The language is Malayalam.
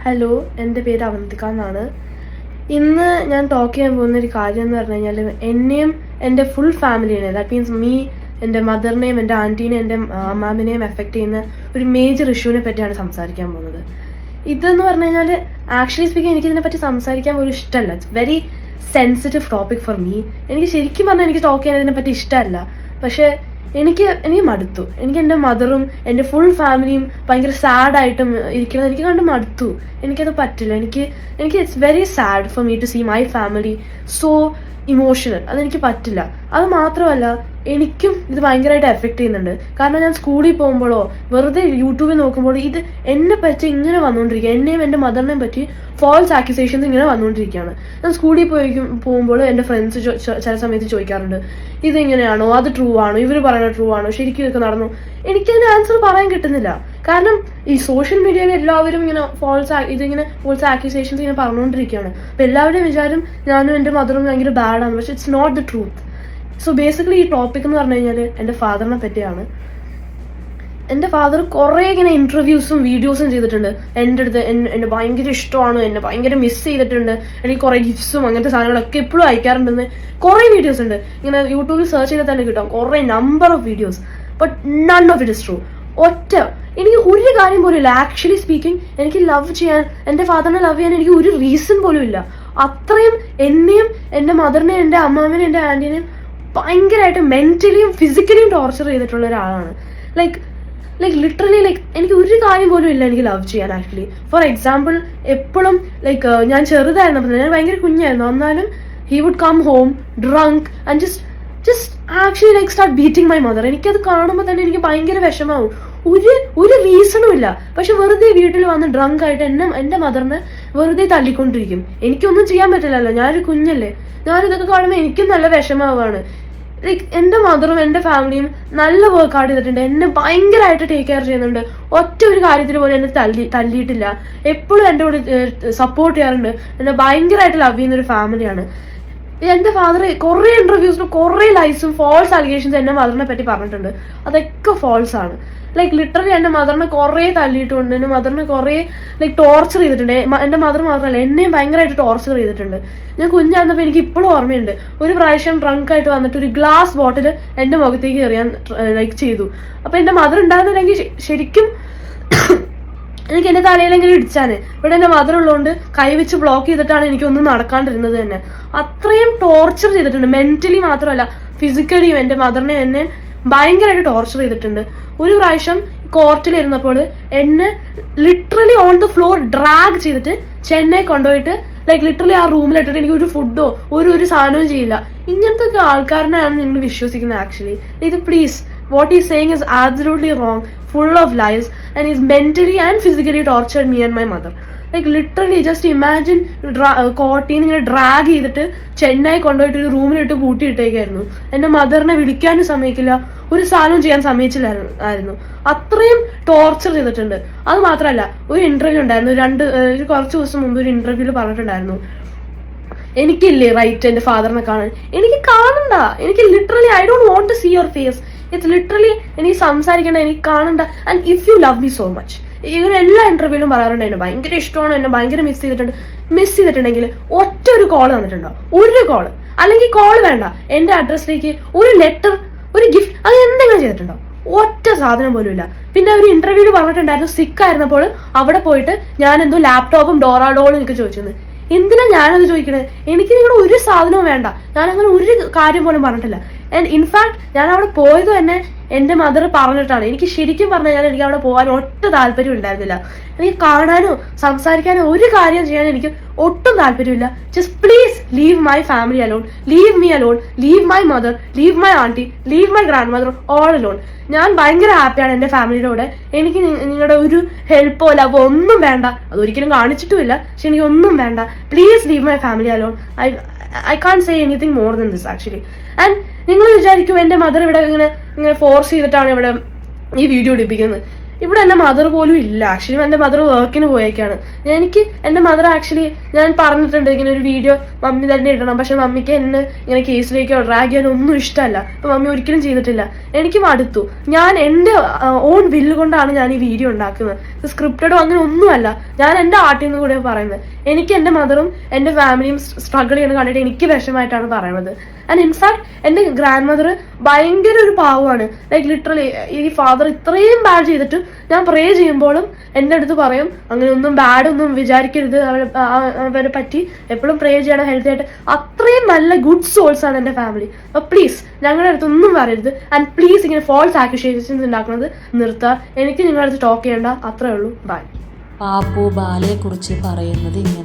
ഹലോ, എൻ്റെ പേര് അവന്തിക എന്നാണ്. ഇന്ന് ഞാൻ ടോക്ക് ചെയ്യാൻ പോകുന്ന ഒരു കാര്യം എന്ന് പറഞ്ഞു കഴിഞ്ഞാൽ എന്നെയും എൻ്റെ ഫുൾ ഫാമിലിനെ, ദാറ്റ് മീൻസ് മീ, എൻ്റെ മദറിനെയും എൻ്റെ ആൻറ്റീനെയും എൻ്റെ അമ്മാമിനെയും എഫക്റ്റ് ചെയ്യുന്ന ഒരു മേജർ ഇഷ്യൂവിനെ പറ്റിയാണ് സംസാരിക്കാൻ പോകുന്നത്. ഇതെന്ന് പറഞ്ഞു കഴിഞ്ഞാൽ ആക്ച്വലി സ്പീക്കിംഗ് എനിക്കിതിനെപ്പറ്റി സംസാരിക്കാൻ പോലും ഇഷ്ടമല്ല. It's very sensitive topic for me. എനിക്ക് ശരിക്കും പറഞ്ഞാൽ എനിക്ക് ടോക്ക് ചെയ്യാൻ ഇതിനെപ്പറ്റി ഇഷ്ടമല്ല. പക്ഷേ എനിക്ക് മടുത്തു. എനിക്ക് എൻ്റെ മദറും എൻ്റെ ഫുൾ ഫാമിലിയും ഭയങ്കര സാഡായിട്ടും ഇരിക്കുന്നത് എനിക്ക് കണ്ട് മടുത്തു. എനിക്കത് പറ്റില്ല. എനിക്ക് it's very sad for me to see my family so emotional. അതെനിക്ക് പറ്റില്ല. അത് മാത്രമല്ല, എനിക്കും ഇത് ഭയങ്കരമായിട്ട് എഫക്റ്റ് ചെയ്യുന്നുണ്ട്. കാരണം ഞാൻ സ്കൂളിൽ പോകുമ്പോഴോ വെറുതെ യൂട്യൂബിൽ നോക്കുമ്പോഴോ ഇത് എന്നെ പറ്റി ഇങ്ങനെ വന്നുകൊണ്ടിരിക്കുക. എന്നെയും എൻ്റെ മദറിനെയും പറ്റി ഫോൾസ് ആക്യുസേഷൻസ് ഇങ്ങനെ വന്നുകൊണ്ടിരിക്കുകയാണ്. ഞാൻ സ്കൂളിൽ പോകുമ്പോൾ എൻ്റെ ഫ്രണ്ട്സ് ചില സമയത്ത് ചോദിക്കാറുണ്ട്, ഇതെങ്ങനെയാണോ, അത് ട്രൂ ആണോ, ഇവർ പറയുന്നത് ട്രൂ ആണോ, ശരിക്കും ഇതൊക്കെ നടന്നു. എനിക്കതിന് ആൻസർ പറയാൻ കിട്ടുന്നില്ല. കാരണം ഈ സോഷ്യൽ മീഡിയയിൽ എല്ലാവരും ഇങ്ങനെ ഫോൾസ് ആക്യുസേഷൻസ് ഇങ്ങനെ പറഞ്ഞുകൊണ്ടിരിക്കുകയാണ്. അപ്പം എല്ലാവരുടെയും വിചാരം ഞാനും എൻ്റെ മദറും ഭയങ്കര ബാഡാണ്. പക്ഷെ it's not the truth. So basically ഈ ടോപ്പിക് എന്ന് പറഞ്ഞു കഴിഞ്ഞാൽ എൻ്റെ ഫാദറിനെ പറ്റിയാണ്. എൻ്റെ ഫാദർ കുറേ ഇങ്ങനെ ഇന്റർവ്യൂസും വീഡിയോസും ചെയ്തിട്ടുണ്ട്. എൻ്റെ അടുത്ത് എന്നെ ഭയങ്കര ഇഷ്ടമാണ്, എന്നെ ഭയങ്കര മിസ് ചെയ്തിട്ടുണ്ട്, എനിക്ക് കുറേ ഗിഫ്റ്റ്സും അങ്ങനത്തെ സാധനങ്ങളൊക്കെ എപ്പോഴും അയക്കാറുണ്ടെന്ന് കുറേ വീഡിയോസ് ഉണ്ട്. ഇങ്ങനെ യൂട്യൂബിൽ സെർച്ച് ചെയ്താൽ തന്നെ കിട്ടും കുറേ number of videos. But none of it is true. എനിക്ക് ഒരു കാര്യം പോലും ഇല്ല. ആക്ച്വലി സ്പീക്കിംഗ്, എനിക്ക് ലവ് ചെയ്യാൻ, എൻ്റെ ഫാദറിനെ ലവ് ചെയ്യാൻ എനിക്ക് ഒരു റീസൺ പോലും ഇല്ല. അത്രയും എന്നെയും എൻ്റെ മദറിനെയും എൻ്റെ അമ്മാവിനെയും എൻ്റെ ആൻറ്റീനെയും ഭയങ്കരമായിട്ട് മെന്റലിയും ഫിസിക്കലിയും ടോർച്ചർ ചെയ്തിട്ടുള്ള ഒരാളാണ്. ലൈക്ക് ലിറ്ററലി എനിക്ക് ഒരു കാര്യം പോലും ഇല്ല എനിക്ക് ലവ് ചെയ്യാൻ. ആക്ച്വലി ഫോർ എക്സാമ്പിൾ, എപ്പോഴും ഞാൻ ചെറുതായിരുന്നപ്പോൾ, ഞാൻ ഭയങ്കര കുഞ്ഞായിരുന്നു, എന്നാലും he would come home drunk and just actually start beating my mother. എനിക്കത് കാണുമ്പോൾ തന്നെ എനിക്ക് ഭയങ്കര വിഷമാവും. ഒരു റീസണും ഇല്ല. പക്ഷെ വെറുതെ വീട്ടിൽ വന്ന് ഡ്രങ്ക് ആയിട്ട് എൻ്റെ മദറിനെ വെറുതെ തല്ലിക്കൊണ്ടിരിക്കും. എനിക്കൊന്നും ചെയ്യാൻ പറ്റില്ലല്ലോ, ഞാനൊരു കുഞ്ഞല്ലേ. ഞാനിതൊക്കെ കാണുമ്പോൾ എനിക്കും നല്ല വിഷമാവാണ്. എൻ്റെ മദറും എൻ്റെ ഫാമിലിയും നല്ല വർക്ക് ഔട്ട് ചെയ്തിട്ടുണ്ട്. എന്നെ ഭയങ്കരമായിട്ട് ടേക്ക് കെയർ ചെയ്യുന്നുണ്ട്. ഒറ്റ ഒരു കാര്യത്തിൽ പോലും എന്നെ തല്ലിയിട്ടില്ല. എപ്പോഴും എൻ്റെ കൂടെ സപ്പോർട്ട് ചെയ്യാറുണ്ട്. എന്നെ ഭയങ്കരമായിട്ട് ലവ് ചെയ്യുന്ന ഒരു ഫാമിലിയാണ്. എൻ്റെ ഫാദർ കുറേ ഇന്റർവ്യൂസിലും കുറേ ലൈസും ഫോൾസ് അലിഗേഷൻസ് എൻ്റെ മദറിനെ പറ്റി പറഞ്ഞിട്ടുണ്ട്. അതൊക്കെ ഫോൾസ് ആണ്. ലിറ്ററലി എൻ്റെ മദറിനെ കുറേ തല്ലിയിട്ടുണ്ട്. എൻ്റെ മദറിനെ കുറേ ടോർച്ചർ ചെയ്തിട്ടുണ്ട്. എൻ്റെ മദർ മാത്രമല്ല, എന്നെയും ഭയങ്കരമായിട്ട് ടോർച്ചർ ചെയ്തിട്ടുണ്ട്. ഞാൻ കുഞ്ഞായിരുന്നപ്പോൾ എനിക്ക് ഇപ്പോഴും ഓർമ്മയുണ്ട്, ഒരു പ്രാവശ്യം ഡ്രങ്ക് ആയിട്ട് വന്നിട്ട് ഒരു ഗ്ലാസ് ബോട്ടിൽ എൻ്റെ മുഖത്തേക്ക് എറിയാൻ ചെയ്തു. അപ്പം എൻ്റെ മദർ ഉണ്ടായിരുന്നില്ലെങ്കിൽ ശരിക്കും എനിക്ക് എൻ്റെ തലയിലെങ്കിലും ഇടിച്ചാന്. ഇവിടെ എൻ്റെ മദർ ഉള്ളതുകൊണ്ട് കൈവച്ച് ബ്ലോക്ക് ചെയ്തിട്ടാണ് എനിക്കൊന്നും നടക്കാണ്ടിരുന്നത് തന്നെ. അത്രയും ടോർച്ചർ ചെയ്തിട്ടുണ്ട്. മെന്റലി മാത്രമല്ല, ഫിസിക്കലിയും എൻ്റെ മദറിനെ എന്നെ ഭയങ്കരമായിട്ട് ടോർച്ചർ ചെയ്തിട്ടുണ്ട്. ഒരു പ്രാവശ്യം കോർട്ടിലിരുന്നപ്പോൾ എന്നെ literally on the floor drag ചെയ്തിട്ട് ചെന്നൈ കൊണ്ടുപോയിട്ട് ലിറ്ററലി ആ റൂമിലിട്ടിട്ട് എനിക്ക് ഒരു ഫുഡോ ഒരു സാധനവും ചെയ്യില്ല. ഇങ്ങനത്തെ ഒക്കെ ആൾക്കാരനെയാണ് നിങ്ങൾ വിശ്വസിക്കുന്നത്. ആക്ച്വലി ഇത് please, what he's saying is absolutely wrong, full of lies, and he's mentally and physically tortured me and my mother. Literally just imagine കോട്ടീന്ന് ഇങ്ങനെ ഡ്രാഗ് ചെയ്തിട്ട് ചെന്നൈ കൊണ്ടുപോയിട്ട് ഒരു റൂമിലിട്ട് പൂട്ടിയിട്ടേക്കായിരുന്നു. എൻ്റെ മദറിനെ വിളിക്കാനും സമ്മതിക്കില്ല, ഒരു സാധനം ചെയ്യാൻ സമ്മതിച്ചില്ലായിരുന്നു. അത്രയും ടോർച്ചർ ചെയ്തിട്ടുണ്ട്. അത് മാത്രമല്ല, ഒരു ഇന്റർവ്യൂ ഉണ്ടായിരുന്നു, കുറച്ച് ദിവസം മുമ്പ് ഒരു ഇന്റർവ്യൂല് പറഞ്ഞിട്ടുണ്ടായിരുന്നു, എനിക്കില്ലേ റൈറ്റ് എൻ്റെ ഫാദറിനെ കാണാൻ. എനിക്ക് കാണണ്ട. എനിക്ക് literally I don't want to see your face. It's literally എനിക്ക് സംസാരിക്കണ്ട, എനിക്ക് കാണണ്ട. And if you love me so much, ഇവർ എല്ലാ ഇന്റർവ്യൂലും പറയാറുണ്ട് എന്നെ ഭയങ്കര ഇഷ്ടമാണ്, എന്നെ ഭയങ്കര മിസ് ചെയ്തിട്ടുണ്ടെങ്കിൽ ഒറ്റ ഒരു കോൾ തന്നിട്ടുണ്ടോ? ഒരു കോള്, അല്ലെങ്കിൽ കോൾ വേണ്ട, എൻ്റെ അഡ്രസ്സിലേക്ക് ഒരു ലെറ്റർ, ഒരു ഗിഫ്റ്റ്, അത് എന്തെങ്കിലും ചെയ്തിട്ടുണ്ടോ? ഒറ്റ സാധനം പോലും ഇല്ല. പിന്നെ ഒരു ഇന്റർവ്യൂല് പറഞ്ഞിട്ടുണ്ടായിരുന്നു, സിക്ക് ആയിരുന്നപ്പോൾ അവിടെ പോയിട്ട് ഞാൻ എന്തോ ലാപ്ടോപ്പും ഡോറാഡോളും എനിക്ക് ചോദിച്ചെന്ന്. എന്തിനാ ഞാനത് ചോദിക്കണേ? എനിക്ക് നിങ്ങളുടെ ഒരു സാധനവും വേണ്ട. ഞാൻ അങ്ങനെ ഒരു കാര്യം പോലും പറഞ്ഞിട്ടില്ല. ആൻഡ് ഇൻഫാക്ട് ഞാൻ അവിടെ പോയത് തന്നെ എൻ്റെ മദർ പറഞ്ഞിട്ടാണ്. എനിക്ക് ശരിക്കും പറഞ്ഞു കഴിഞ്ഞാൽ എനിക്ക് അവിടെ പോകാൻ ഒട്ടും താല്പര്യം ഉണ്ടായിരുന്നില്ല. എനിക്ക് കാണാനോ സംസാരിക്കാനോ ഒരു കാര്യം ചെയ്യാൻ എനിക്ക് ഒട്ടും താല്പര്യമില്ല. Just please leave my family alone, leave me alone, leave my mother, leave my aunty, leave my grandmother, all alone. ഞാൻ ഭയങ്കര ഹാപ്പിയാണ് എൻ്റെ ഫാമിലിയുടെ കൂടെ. എനിക്ക് നിങ്ങളുടെ ഒരു ഹെൽപ്പോ ലവോ ഒന്നും വേണ്ട. അതൊരിക്കലും കാണിച്ചിട്ടുമില്ല. പക്ഷെ എനിക്ക് ഒന്നും വേണ്ട. Please leave my family alone. I can't say anything more than this actually. And നിങ്ങൾ വിചാരിക്കും എൻ്റെ മദർ ഇവിടെ ഇങ്ങനെ ഫോഴ്സ് ചെയ്തിട്ടാണ് ഇവിടെ ഈ വീഡിയോ ഇടിപ്പിക്കുന്നത്. ഇവിടെ എൻ്റെ മദർ പോലും ഇല്ല. ആക്ച്വലി എൻ്റെ മദർ വർക്കിന് പോയേക്കാണ്. എനിക്ക് എൻ്റെ മദർ ആക്ച്വലി ഞാൻ പറഞ്ഞിട്ടുണ്ട് ഇങ്ങനെ ഒരു വീഡിയോ മമ്മി തന്നെ ഇടണം, പക്ഷെ മമ്മിക്ക് എന്നെ ഇങ്ങനെ കേസിലേക്കോ ഡ്രാഗ് ചെയ്യാനോ ഒന്നും ഇഷ്ടമല്ല. അപ്പൊ മമ്മി ഒരിക്കലും ചെയ്തിട്ടില്ല. എനിക്ക് മടുത്തു. ഞാൻ എൻ്റെ ഓൺ വില്ല് കൊണ്ടാണ് ഞാൻ ഈ വീഡിയോ ഉണ്ടാക്കുന്നത്. സ്ക്രിപ്റ്റഡോ അങ്ങനെ ഒന്നുമല്ല. ഞാൻ എൻ്റെ ആർട്ടിൽ നിന്ന് കൂടെ പറയുന്നത്. എനിക്ക് എൻ്റെ മദറും എൻ്റെ ഫാമിലിയും സ്ട്രഗിൾ ചെയ്യുന്നത് കണ്ടിട്ട് എനിക്ക് വിഷമമായിട്ടാണ് പറയുന്നത്. ആൻഡ് ഇൻഫാക്ട് എൻ്റെ ഗ്രാൻഡ് മദർ ഭയങ്കര ഒരു പാവമാണ്. ലൈക്ക് ലിറ്ററലി ഈ ഫാദർ ഇത്രയും ബാഡ് ചെയ്തിട്ടും ഞാൻ പ്രേ ചെയ്യുമ്പോഴും എൻ്റെ അടുത്ത് പറയും അങ്ങനെ ഒന്നും ബാഡ് ഒന്നും വിചാരിക്കരുത്, അവരെ പറ്റി എപ്പോഴും പ്രേ ചെയ്യണം ഹെൽത്തി ആയിട്ട്. അത്രയും നല്ല ഗുഡ് സോൾസ് ആണ് എൻ്റെ ഫാമിലി. അപ്പൊ പ്ലീസ് ഞങ്ങളുടെ അടുത്ത് ഒന്നും പറയരുത്. ആൻഡ് പ്ലീസ് ഇങ്ങനെ ഫോൾസ് ആക്യൂസേഷൻസ് ഉണ്ടാക്കുന്നത് നിർത്തുക. എനിക്ക് നിങ്ങളുടെ അടുത്ത് ടോക്ക് ചെയ്യേണ്ട, അത്രേ ഉള്ളൂ. ബൈ. പാപ്പു ബാലയെ കുറിച്ച് പറയുന്നത് ഇങ്ങനെ: